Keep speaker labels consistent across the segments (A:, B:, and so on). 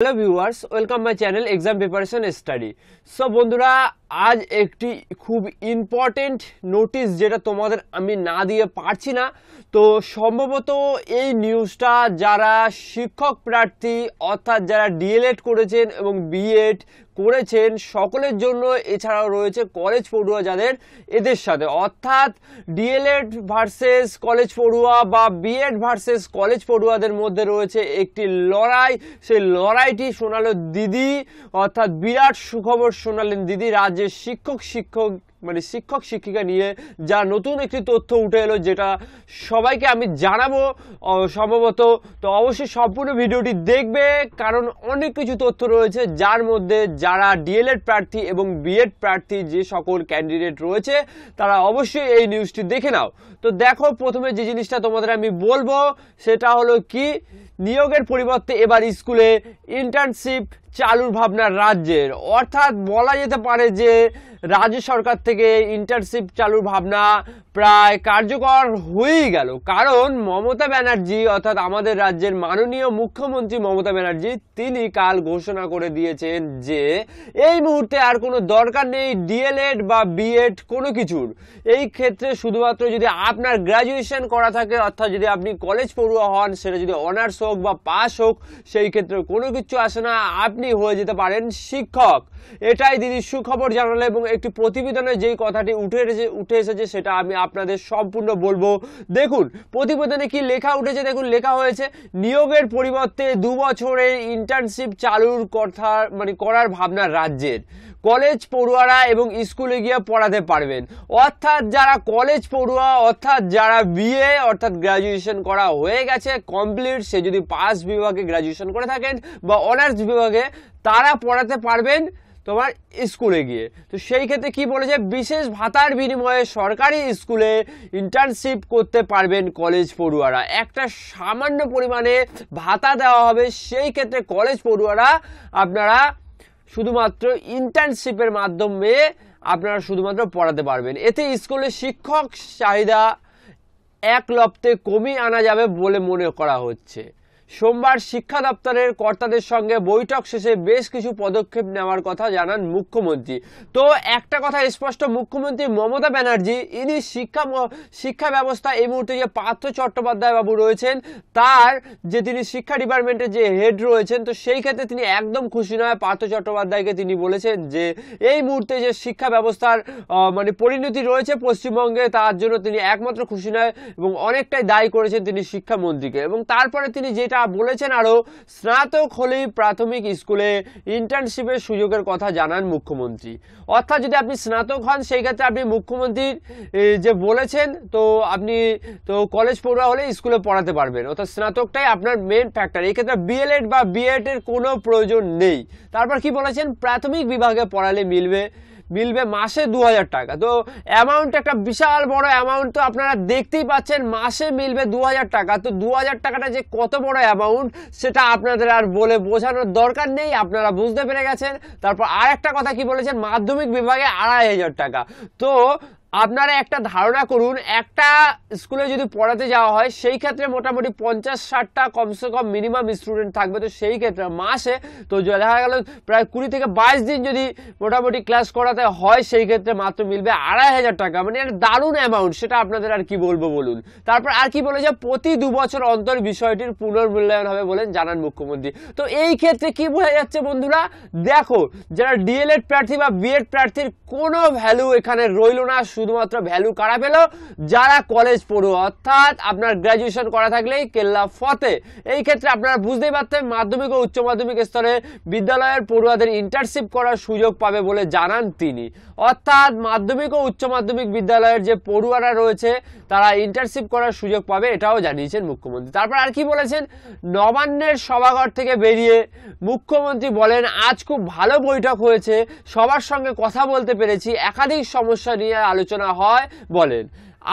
A: Hello viewers, welcome my channel exam preparation study. So বন্ধুরা, আজ একটি খুব ইম্পর্টেন্ট নোটিশ যেটা তোমাদের আমি না দিয়ে পারছি না। তো সম্ভবত এই নিউজটা যারা শিক্ষক প্রার্থী অর্থাৎ যারা ডিএলএড করেছেন এবং বিএড করেছেন সকলের জন্য, এছাড়াও রয়েছে কলেজ পড়ুয়া যাদের, এদের সাথে অর্থাৎ ডিএলএড ভার্সেস কলেজ পড়ুয়া বা বিএড ভার্সেস কলেজ পড়ুয়াদের মধ্যে রয়েছে একটি লড়াই। সেই লড়াইটি শোনালো দিদি, অর্থাৎ বিরাট সুখবর শোনালেন দিদি। রাজ্যের শিক্ষক শিক্ষিকা নিয়ে যা নতুন একটি তথ্য উঠে এলো, যেটা সবাইকে আমি জানাবো সম্ভবত। তো অবশ্যই সম্পূর্ণ ভিডিওটি দেখবে, কারণ অনেক কিছু তথ্য রয়েছে যার মধ্যে যারা ডিএলএড প্রার্থী এবং বিএড প্রার্থী যে সকল ক্যান্ডিডেট রয়েছে তারা অবশ্যই এই নিউজটি দেখে নাও। তো দেখো, প্রথমে যে জিনিসটা তোমাদের আমি বলবো সেটা হলো কি, নিয়োগের পরিবর্তে এবার স্কুলে ইন্টার্নশিপ চালুর ভাবনা রাজ্যের। অর্থাৎ বলা যেতে পারে যে রাজ্য সরকার থেকে ইন্টার্নশিপ চালুর ভাবনা প্রায় কার্যকর হয়েই গেল, কারণ মমতা ব্যানার্জি অর্থাৎ আমাদের রাজ্যের মাননীয় মুখ্যমন্ত্রী মমতা ব্যানার্জি তিনি কাল ঘোষণা করে দিয়েছেন যে এই মুহূর্তে আর কোনো দরকার নেই ডিএলএড বা বিএড কোনো কিছুর। এই ক্ষেত্রে শুধুমাত্র যদি আপনার গ্র্যাজুয়েশন করা থাকে, অর্থাৎ যদি আপনি কলেজ পড়ুয়া হন, সেটা যদি অনার্স হোক বা পাস হোক, সেই ক্ষেত্রে কোনো কিছু আসে না, আপনি হয়ে যেতে পারেন শিক্ষক। এটাই দিদি সুখবর জানালে, এবং একটি প্রতিবেদনে যেই কথাটি উঠে এসেছে সেটা আমি আপনাদের সম্পূর্ণ বলবো। দেখুন প্রতিবেদনে কি লেখা উঠেছে, দেখুন লেখা হয়েছে নিয়োগের পরিবর্তে 2 বছরের ইন্টার্নশিপ চালুর কথা করার ভাবনা রাজ্যের। কলেজ পড়ুয়ারা এবং স্কুলে গিয়ে পড়াতে পারবেন। অর্থাৎ যারা কলেজ পড়ুয়া, অর্থাৎ যারা বিএ অর্থাৎ গ্র্যাজুয়েশন করা হয়ে গেছে কমপ্লিট, সে যদি পাস বিভাগে গ্র্যাজুয়েশন করে থাকেন বা অনার্স বিভাগে, তারা পড়াতে পারবেন তোমার স্কুলে গিয়ে। তো সেই ক্ষেত্রে কি বলেছে, বিশেষ ভাতার বিনিময়ে সরকারি স্কুলে ইন্টার্নশিপ করতে পারবেন কলেজ পড়ুয়ারা। একটা সামান্য পরিমাণে ভাতা দেওয়া হবে, সেই ক্ষেত্রে কলেজ পড়ুয়ারা আপনারা শুধুমাত্র ইন্টার্নশিপের মাধ্যমে আপনারা শুধুমাত্র পড়াতে পারবেন। এতে স্কুলে শিক্ষক চাহিদা এক লপ্তে কমিয়ে আনা যাবে বলে মনে করা হচ্ছে। সোমবার শিক্ষা দপ্তরের কর্তাদের সঙ্গে বৈঠক শেষে বেশ কিছু পদক্ষেপ নেওয়ার কথা জানান মুখ্যমন্ত্রী। তো একটা কথা স্পষ্ট, মুখ্যমন্ত্রী মমতা ব্যানার্জি ইনি শিক্ষা ব্যবস্থা এই মুহূর্তে যে পার্থ চট্টোপাধ্যায় বাবু রয়েছেন, তার যে তিনি শিক্ষা ডিপার্টমেন্টের যে হেড রয়েছেন, তো সেই ক্ষেত্রে তিনি একদম খুশি নয়। পার্থ চট্টোপাধ্যায়কে তিনি বলেছেন যে এই মুহূর্তে যে শিক্ষা ব্যবস্থার পরিণতি রয়েছে পশ্চিমবঙ্গে, তার জন্য তিনি একমাত্র খুশি নয় এবং অনেকটাই দায়ী করেছেন তিনি শিক্ষামন্ত্রীকে। এবং তারপরে তিনি যেটা বলেছেন, আরো স্নাতক হলেই প্রাথমিক স্কুলে ইন্টার্নশিপের সুযোগের কথা জানান মুখ্যমন্ত্রী। অর্থাৎ যদি আপনি স্নাতক হন, সেই ক্ষেত্রে আপনি মুখ্যমন্ত্রীর যে বলেছেন, তো আপনি তো কলেজ পড়ুয়া হলে স্কুলে পড়াতে পারবেন, অর্থাৎ স্নাতকটাই আপনার মেন ফ্যাক্টর। এই ক্ষেত্রে বিএলএড বা বিএড এর কোনো প্রয়োজন নেই। তারপর কি বলেছেন, প্রাথমিক বিভাগে পড়ালে মিলবে মাসে 2000 টাকা। তো অ্যামাউন্ট একটা বিশাল বড় অ্যামাউন্ট, তো আপনারা দেখতেই পাচ্ছেন মাসে মিলবে 2000 টাকা। তো 2000 টাকাটা যে কত বড় অ্যামাউন্ট সেটা আপনাদের আর বলে বোঝানোর দরকার নেই, আপনারা বুঝতে পেরে গেছেন। তারপর আর একটা কথা কি বলেছেন, মাধ্যমিক বিভাগে 2500 টাকা। তো আপনারা একটা ধারণা করুন, একটা স্কুলে যদি পড়াতে যাওয়া হয় সেই ক্ষেত্রে মোটামুটি 50-60টা কমসে কম মিনিমাম স্টুডেন্ট থাকবে। তো সেই ক্ষেত্রে মাসে তো দেখা গেল প্রায় 20 থেকে 22 দিন যদি মোটামুটি ক্লাস করাতে হয়, সেই ক্ষেত্রে মাত্র মিলবে 2500 টাকা। একটা দারুণ অ্যামাউন্ট, সেটা আপনাদের আর কি বলবো বলুন। তারপর আর কি বলেছে, প্রতি 2 বছর অন্তর বিষয়টির পুনর্মূল্যায়ন হবে বলে জানান মুখ্যমন্ত্রী। তো এই ক্ষেত্রে কি বোঝা যাচ্ছে বন্ধুরা, দেখো যারা ডিএলএড প্রার্থী বা বিএড প্রার্থীর কোনো ভ্যালু এখানে রইল না, শুধুমাত্র ভ্যালু কারা পেল, যারা কলেজ পড়ুয়া, অর্থাৎ আপনার গ্র্যাজুয়েশন করা থাকলেই কেল্লা ফতে। এই ক্ষেত্রে আপনারা বুঝতেই পারতেন মাধ্যমিক ও উচ্চ মাধ্যমিক স্তরে বিদ্যালয়ের পড়ুয়াদের ইন্টার্নশিপ করার সুযোগ পাবে বলে জানান তিনি। অর্থাৎ মাধ্যমিক ও উচ্চ মাধ্যমিক বিদ্যালয়ের যে পড়ুয়ারা রয়েছে তারা ইন্টার্নশিপ করার সুযোগ পাবে, এটাও জানিয়েছেন মুখ্যমন্ত্রী। তারপর আর কি বলেছেন, নবান্নের সভাঘর থেকে বেরিয়ে মুখ্যমন্ত্রী বলেন, আজ খুব ভালো বৈঠক হয়েছে, সবার সঙ্গে কথা বলতে পেরেছি, একাধিক সমস্যা নিয়ে আলোচনা হয়। বলেন,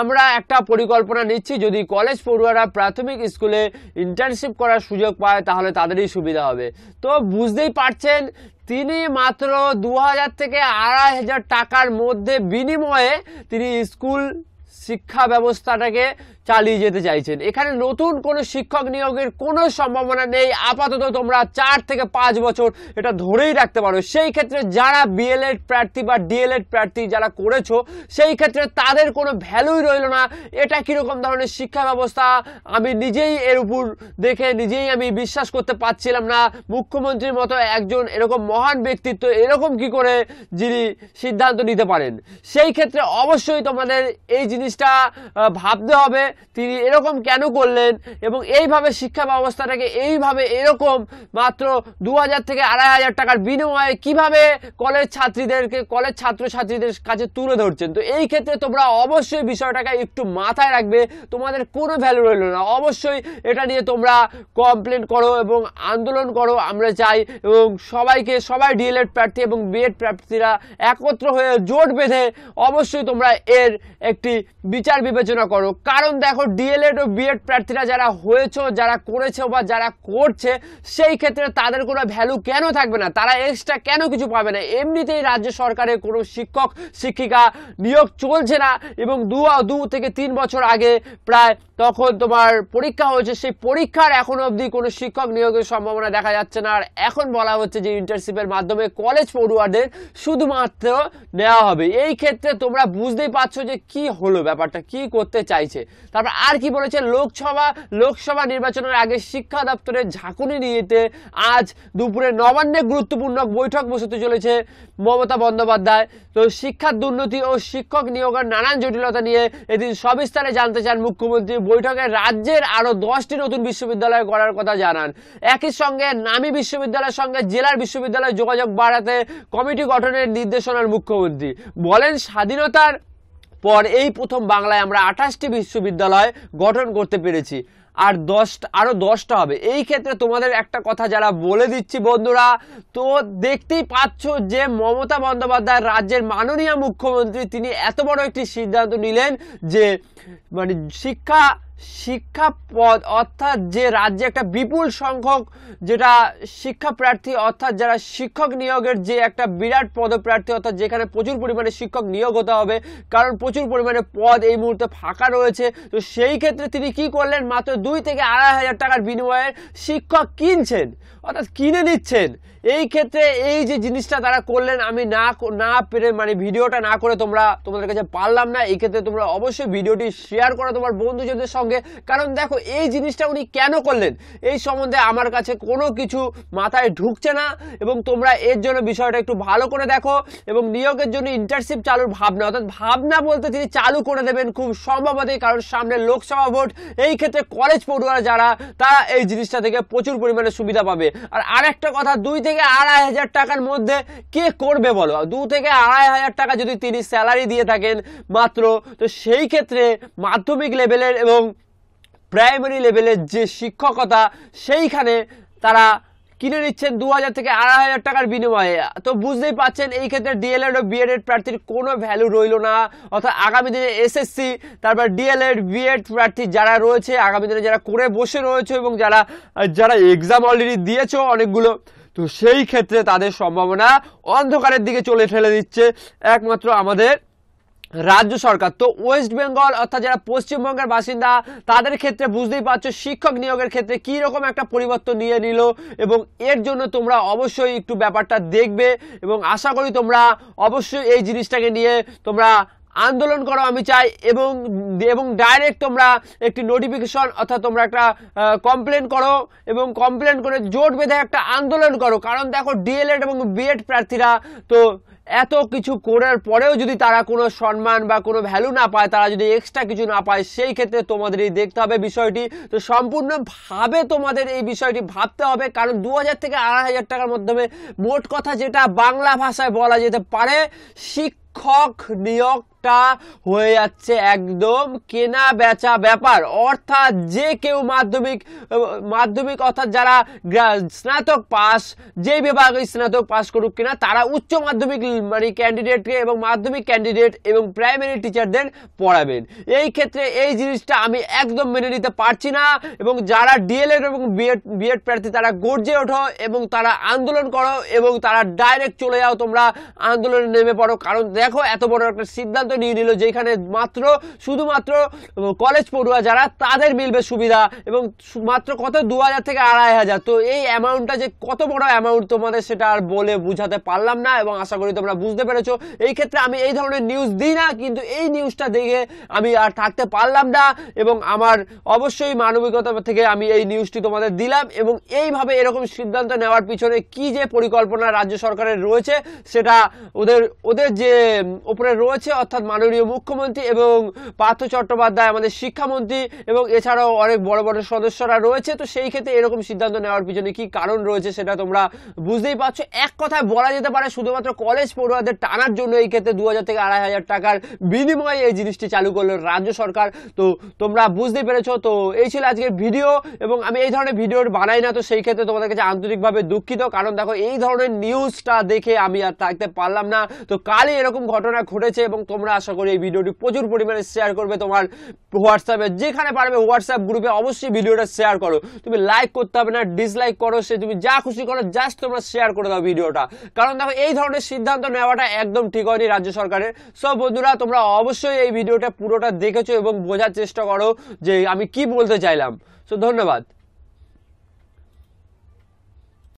A: আমরা একটা পরিকল্পনা নিচ্ছি, যদি কলেজ পড়ুয়ারা প্রাথমিক স্কুলে ইন্টার্নশিপ করার সুযোগ পায় তাহলে তাদেরই সুবিধা হবে। তো বুঝতেই পারছেন তিনি মাত্র 2000 থেকে 2500 টাকার মধ্যে বিনিময়ে তিনি স্কুল শিক্ষা ব্যবস্থাটাকে চালিয়ে যেতে চাইছেন। এখানে নতুন কোনো শিক্ষক নিয়োগের কোনো সম্ভাবনা নেই। আপাতত তোমরা 4 থেকে 5 বছর এটা ধরেই রাখতে পারো। সেই ক্ষেত্রে যারা বিএলএড প্রার্থী বা ডিএলএড প্রার্থী যারা করেছো, সেই ক্ষেত্রে তাদের কোনো ভ্যালুই রইল না। এটা কিরকম ধরনের শিক্ষা ব্যবস্থা, আমি নিজেই এর উপর দেখে নিজেই আমি বিশ্বাস করতে পারছিলাম না। মুখ্যমন্ত্রীর মতো একজন এরকম মহান ব্যক্তিত্ব এরকম কি করে যিনি সিদ্ধান্ত নিতে পারেন। সেই ক্ষেত্রে অবশ্যই তোমাদের এই জিনিসটা ভাবতে হবে তিনি এরকম কেন করলেন, এবং এইভাবে শিক্ষা ব্যবস্থাটাকে এইভাবে এরকম মাত্র 2000 থেকে 2500 টাকার বিনিময়ে কিভাবে কলেজ ছাত্রছাত্রীদের কাছে তুলে ধরছেন। তো এই ক্ষেত্রে তোমরা অবশ্যই বিষয়টাকে একটু মাথায় রাখবে, তোমাদের কোনো ভ্যালু রইল না। অবশ্যই এটা নিয়ে তোমরা কমপ্লেন করো এবং আন্দোলন করো, আমরা চাই। এবং সবাই ডিএলএড প্রার্থী এবং বিএড প্রার্থীরা একত্র হয়ে জোট বেঁধে অবশ্যই তোমরা এর একটি বিচার বিবেচনা করো। কারণ দেখো, ডিএলএড ও বিএড প্রার্থীরা যারা হয়েছে, যারা করেছে বা যারা করছে, সেই ক্ষেত্রে তাদের কোনো ভ্যালু কেন থাকবে না, তারা এক্সট্রা কেন কিছু পাবে না। এমনিতেই রাজ্য সরকারের কোনো শিক্ষক শিক্ষিকা নিয়োগ চলছে না, এবং 2 থেকে 3 বছর আগে প্রায় তখন তোমার পরীক্ষা হয়েছে, সেই পরীক্ষার এখনো অবধি কোনো শিক্ষক নিয়োগের সম্ভাবনা দেখা যাচ্ছে না। আর এখন বলা হচ্ছে যে ইন্টার্নশিপের মাধ্যমে কলেজ পড়ুয়াদের শুধুমাত্র নেওয়া হবে। এই ক্ষেত্রে তোমরা বুঝতেই পারছো যে কি হলো, ব্যাপারটা কি করতে চাইছে। তারপর আর কি বলেছে, লোকসভা নির্বাচনের আগে শিক্ষা দপ্তরের ঝাঁকুনি নিতে আজ দুপুরে নবান্নে গুরুত্বপূর্ণ বৈঠক বসতে চলেছে মমতা বন্দ্যোপাধ্যায়। তো শিক্ষার দুর্নীতি ও শিক্ষক নিয়োগের নানান জটিলতা নিয়ে এদিন সবিস্তারে জানতে চান মুখ্যমন্ত্রী। বৈঠকে রাজ্যের আরো 10টি নতুন বিশ্ববিদ্যালয় গড়ার কথা জানান। একই সঙ্গে নামী বিশ্ববিদ্যালয়ের সঙ্গে জেলার বিশ্ববিদ্যালয় যোগাযোগ বাড়াতে কমিটি গঠনের নির্দেশনার মুখ্যমন্ত্রী বলেন, স্বাধীনতার পর এই প্রথম বাংলায় আমরা 28টি বিশ্ববিদ্যালয় গঠন করতে পেরেছি, আর আরো 10টা হবে। এই ক্ষেত্রে তোমাদের একটা কথা যারা বলে দিচ্ছি বন্ধুরা, তো দেখতেই পাচ্ছ যে মমতা বন্দ্যোপাধ্যায় রাজ্যের মাননীয় মুখ্যমন্ত্রী তিনি এত বড় একটি সিদ্ধান্ত নিলেন যে মানে শিক্ষা পদ অর্থাৎ যে রাজ্যে একটা বিপুল সংখ্যক যেটা শিক্ষা প্রার্থী অর্থাৎ যারা শিক্ষক নিয়োগের যে একটা বিরাট পদপ্রার্থী অর্থাৎ যেখানে প্রচুর পরিমাণে শিক্ষক নিয়োগ হতে হবে, কারণ প্রচুর পরিমাণে পদ এই মুহূর্তে ফাঁকা রয়েছে। তো সেই ক্ষেত্রে তিনি কি করলেন, মাত্র 2 থেকে 2500 টাকার বিনিময়ে শিক্ষক কিনছেন অর্থাৎ কিনে নিচ্ছেন। এই ক্ষেত্রে এই যে জিনিসটা তারা করলেন, আমি না পেরে মানে ভিডিওটা না করে তোমাদের কাছে পারলাম না। এই ক্ষেত্রে তোমরা অবশ্যই ভিডিওটি শেয়ার করো তোমার বন্ধুজনদের সঙ্গে, কারণ দেখো এই জিনিসটা উনি কেন করলেন এই সম্বন্ধে আমার কাছে কোনো কিছু মাথায় ঢুকছে না। এবং তোমরা এর জন্য বিষয়টা একটু ভালো করে দেখো, এবং নিয়োগের জন্য ইন্টার্নশিপ চালুর ভাবনা অর্থাৎ ভাবনা বলতে তিনি চালু করে দেবেন খুব সম্ভবতই, কারণ সামনে লোকসভা ভোট। এই ক্ষেত্রে কলেজ পড়ুয়ারা যারা তারা এই জিনিসটা থেকে প্রচুর পরিমাণে সুবিধা পাবে। আর আরেকটা কথা, 2 থেকে 2500 টাকার মধ্যে কে করবে বলো? 2 থেকে 2500 টাকা যদি তিনি স্যালারি দিয়ে থাকেন মাত্র, তো সেই ক্ষেত্রে মাধ্যমিক লেভেলের এবং প্রাইমারি লেভেলের যে শিক্ষকতা সেইখানে তারা কিনে নিচ্ছেন 2000 থেকে 2500 টাকার বিনিময়ে। তো বুঝতেই পাচ্ছেন এই ক্ষেত্রে ডিএলএড ও বিএড প্রার্থীর কোনো ভ্যালু রইল না। অর্থাৎ আগামী দিনে এসএসসি তারপর ডিএলএড বিএড প্রার্থী যারা রয়েছে আগামী দিনে যারা করে বসে রয়েছে এবং যারা এক্সাম অলরেডি দিয়েছো অনেকগুলো, তো সেই ক্ষেত্রে তাদের সম্ভাবনা অন্ধকারের দিকে ঠেলে দিচ্ছে একমাত্র আমাদের রাজ্য সরকার। তো ওয়েস্ট বেঙ্গল অর্থাৎ যারা পশ্চিমবঙ্গের বাসিন্দা তাদের ক্ষেত্রে বুঝতেই পারছো শিক্ষক নিয়োগের ক্ষেত্রে কি রকম একটা পরিবর্তন নিয়ে নিল, এবং এর জন্য তোমরা অবশ্যই একটু ব্যাপারটা দেখবে এবং আশা করি তোমরা অবশ্যই এই জিনিসটাকে নিয়ে তোমরা আন্দোলন করো আমি চাই, এবং ডাইরেক্ট তোমরা একটি নোটিফিকেশন অর্থাৎ তোমরা একটা কমপ্লেন করো এবং কমপ্লেন করে জোট বেঁধে একটা আন্দোলন করো। কারণ দেখো ডিএলএড এবং বিএড প্রার্থীরা তো এত কিছু করার পরেও যদি তারা কোনো সম্মান বা কোনো ভ্যালু না পায়, তারা যদি এক্সট্রা কিছু না পায়, সেই ক্ষেত্রে তোমাদেরই দেখতে হবে বিষয়টি। তো সম্পূর্ণভাবে তোমাদের এই বিষয়টি ভাবতে হবে, কারণ 2000 থেকে 2500 টাকার মাধ্যমে মোট কথা যেটা বাংলা ভাষায় বলা যেতে পারে শিক্ষক নিয়োগটা হয়ে যাচ্ছে একদম কেনা বেচা ব্যাপার। অর্থাৎ যে কেউ মাধ্যমিক অর্থাৎ যারা স্নাতক পাস, যে বিভাগে স্নাতক পাস করুক কিনা, তারা উচ্চ মাধ্যমিক মানে ক্যান্ডিডেটকে এবং মাধ্যমিক ক্যান্ডিডেট এবং প্রাইমারি টিচারদের পড়াবেন। এই ক্ষেত্রে এই জিনিসটা আমি একদম মেনে নিতে পারছি না, এবং যারা ডিএলএড এবং বিএড প্রার্থী তারা গর্জে ওঠো এবং তারা আন্দোলন করো এবং তারা ডাইরেক্ট চলে যাও তোমরা আন্দোলনে নেমে পড়ো। কারণ দেখো এত বড় একটা সিদ্ধান্ত সিদ্ধান্ত নিয়ে নিল যেখানে শুধুমাত্র কলেজ পড়ুয়া যারা তাদের মিলবে সুবিধা, এবং মাত্র কত 2000 থেকে 2500। তো এই অ্যামাউন্টটা যে কত বড় অ্যামাউন্ট তোমাদের সেটা আর বলে বুঝাতে পারলাম না, এবং আশা করি তোমরা বুঝতে পেরেছো। এই ক্ষেত্রে আমি এই ধরনের নিউজ দিই না, কিন্তু এই নিউজটা দেখে আমি আর থাকতে পারলাম না, এবং আমার অবশ্যই মানবিকতা থেকে আমি এই নিউজটি তোমাদের দিলাম। এবং এইভাবে এরকম সিদ্ধান্ত নেওয়ার পিছনে কি যে পরিকল্পনা রাজ্য সরকারের রয়েছে সেটা ওদের যে উপরে রয়েছে, অর্থাৎ মাননীয় মুখ্যমন্ত্রী এবং পার্থ চট্টোপাধ্যায় আমাদের শিক্ষামন্ত্রী, এবং এছাড়াও অনেক বড় বড় সদস্যরা রয়েছে। তো সেই ক্ষেত্রে এরকম সিদ্ধান্ত নেওয়ার পিছনে কি কারণ রয়েছে সেটা তোমরা বুঝতেই পারছো। এক কথায় বলা যেতে পারে শুধুমাত্র কলেজ পড়ুয়াদের টানার জন্য এই ক্ষেত্রে 2000 থেকে 2500 টাকার বিনিময়ে এই জিনিসটি চালু করলো রাজ্য সরকার। তো তোমরা বুঝতেই পেরেছো। তো এই ছিল আজকের ভিডিও, এবং আমি এই ধরনের ভিডিও বানাই না, তো সেই ক্ষেত্রে তোমাদের কাছে আন্তরিকভাবে দুঃখিত। কারণ দেখো এই ধরনের নিউজটা দেখে আমি আর থাকতে পারলাম না। তো কালই এরকম ঘটনা ঘটেছে, এবং তোমরা আশা করি এই ভিডিওটি প্রচুর পরিমাণে শেয়ার করবে তোমার হোয়াটসঅ্যাপে, যেখানে পারবে হোয়াটসঅ্যাপ গ্রুপে অবশ্যই ভিডিওটা শেয়ার করো। তুমি লাইক করতে হবে না, ডিসলাইক করো, সে তুমি যা খুশি করো, জাস্ট তোমরা শেয়ার করে দাও ভিডিওটা। কারণ দেখো এই ধরনের সিদ্ধান্ত নেওয়াটা একদম ঠিক হয়নি রাজ্য সরকারের। সব বন্ধুরা তোমরা অবশ্যই এই ভিডিওটা পুরোটা দেখেছো এবং বোঝার চেষ্টা করো যে আমি কি বলতে চাইলাম। সো ধন্যবাদ।